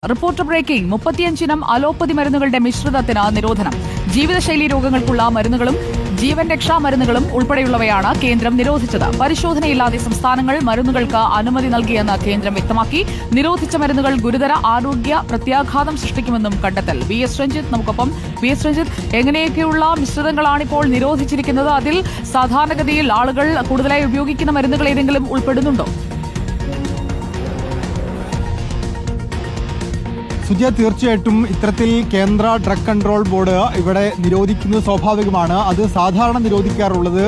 Reporter breaking 35 allopathy മരുന്നുകളുടെ മിശ്രിതത്തിന് നിരോധനം. ജീവിതശൈലി രോഗങ്ങൾക്കുള്ള മരുന്നുകളും ജീവൻ രക്ഷാ മരുന്നുകളും ഉൾപ്പെടെയുള്ളവയാണ് കേന്ദ്രം നിരോധിച്ചത്. പരിശോധനയില്ലാതെ സംസ്ഥാനങ്ങൾ മരുന്നുകൾക്ക് അനുമതി നൽകിയെന്ന് കേന്ദ്രം വ്യക്തമാക്കി. നിരോധിച്ച മരുന്നുകൾ ഗുരുതര ആരോഗ്യ പ്രത്യാഘാതം സൃഷ്ടിക്കുമെന്നും കണ്ടെത്തൽ. വി.എസ്. രഞ്ജിത്ത് നമുക്കൊപ്പം. വി.എസ്. രഞ്ജിത്ത്, എങ്ങനെയൊക്കെയുള്ള മിശ്രിതങ്ങളാണിപ്പോൾ നിരോധിച്ചിരിക്കുന്നത്? അതിൽ സാധാരണഗതിയിൽ ആളുകൾ കൂടുതലായി ഉപയോഗിക്കുന്ന മരുന്നുകൾ ഏതെങ്കിലും ഉൾപ്പെടുന്നുണ്ടോ? സുജയ, തീർച്ചയായിട്ടും ഇത്തരത്തിൽ കേന്ദ്ര ഡ്രഗ് കൺട്രോൾ ബോർഡ് ഇവിടെ നിരോധിക്കുന്നത് സ്വാഭാവികമാണ്. അത് സാധാരണ നിരോധിക്കാറുള്ളത്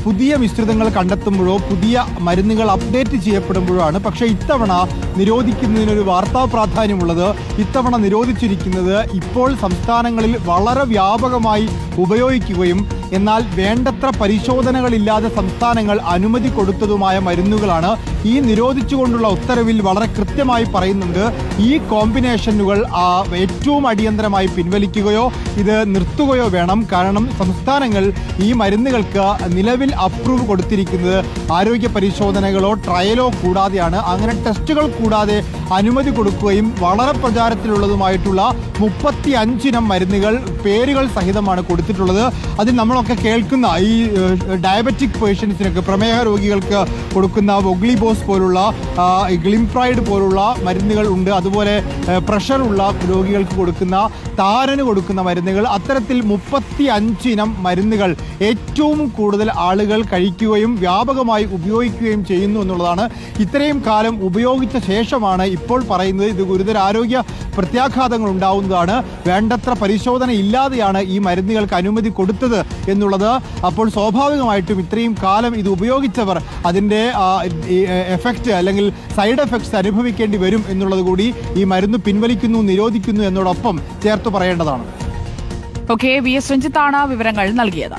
പുതിയ മിശ്രിതങ്ങൾ കണ്ടെത്തുമ്പോഴോ പുതിയ മരുന്നുകൾ അപ്ഡേറ്റ് ചെയ്യപ്പെടുമ്പോഴോ ആണ്. പക്ഷേ ഇത്തവണ നിരോധിക്കുന്നതിനൊരു വാർത്താ പ്രാധാന്യമുള്ളത്, ഇത്തവണ നിരോധിച്ചിരിക്കുന്നത് ഇപ്പോൾ സംസ്ഥാനങ്ങളിൽ വളരെ വ്യാപകമായി ഉപയോഗിക്കുകയും എന്നാൽ വേണ്ടത്ര പരിശോധനകളില്ലാതെ സംസ്ഥാനങ്ങൾ അനുമതി കൊടുത്തതുമായ മരുന്നുകളാണ്. ഈ നിരോധിച്ചുകൊണ്ടുള്ള ഉത്തരവിൽ വളരെ കൃത്യമായി പറയുന്നുണ്ട്, ഈ കോമ്പിനേഷനുകൾ ഏറ്റവും അടിയന്തരമായി പിൻവലിക്കുകയോ ഇത് നിർത്തുകയോ വേണം. കാരണം സംസ്ഥാനങ്ങൾ ഈ മരുന്നുകൾക്ക് നിലവിൽ അപ്രൂവ് കൊടുത്തിരിക്കുന്നത് ആരോഗ്യ പരിശോധനകളോ ട്രയലോ കൂടാതെയാണ്. അങ്ങനെ ടെസ്റ്റുകൾ കൂടാതെ അനുമതി കൊടുക്കുകയും വളരെ പ്രചാരത്തിലുള്ളതുമായിട്ടുള്ള 35 മരുന്നുകൾ പേരുകൾ സഹിതമാണ് കൊടുത്തിട്ടുള്ളത്. അതിൽ നമ്മളൊക്കെ കേൾക്കുന്ന ഈ ഡയബറ്റിക് പേഷ്യൻസിനൊക്കെ, പ്രമേഹ രോഗികൾക്ക് കൊടുക്കുന്ന വൊഗ്ലിബോസ് പോലുള്ള ഗ്ലിംപ്രൈഡ് പോലുള്ള മരുന്നുകൾ ഉണ്ട്. അതുപോലെ പ്രഷറുള്ള രോഗികൾക്ക് കൊടുക്കുന്ന, താരന് കൊടുക്കുന്ന മരുന്നുകൾ, അത്തരത്തിൽ 35 മരുന്നുകൾ ഏറ്റവും കൂടുതൽ ആളുകൾ കഴിക്കുകയും വ്യാപകമായി ഉപയോഗിക്കുകയും ചെയ്യുന്നു എന്നുള്ളതാണ്. ഇത്രയും കാലം ഉപയോഗിച്ച ശേഷമാണ് ഇപ്പോൾ പറയുന്നത് ഇത് ഗുരുതര ആരോഗ്യ പ്രത്യാഘാതങ്ങൾ ഉണ്ടാവുന്നതാണ്, വേണ്ടത്ര പരിശോധന ഇല്ലാതെയാണ് ഈ മരുന്നുകൾക്ക് അനുമതി കൊടുത്തത് എന്നുള്ളത്. അപ്പോൾ സ്വാഭാവികമായിട്ടും ഇത്രയും കാലം ഇത് ഉപയോഗിച്ചവർ അതിൻ്റെ എഫക്റ്റ് അല്ലെങ്കിൽ സൈഡ് എഫക്ട്സ് അനുഭവിക്കേണ്ടി വരും എന്നുള്ളത് കൂടി ഈ മരുന്ന് പിൻവലിക്കുന്നു, നിരോധിക്കുന്നു എന്നതോടൊപ്പം ചേർത്ത് പറയേണ്ടതാണ്. Okay, VS. രഞ്ജിത്താണ് വിവരങ്ങൾ നൽകിയത്.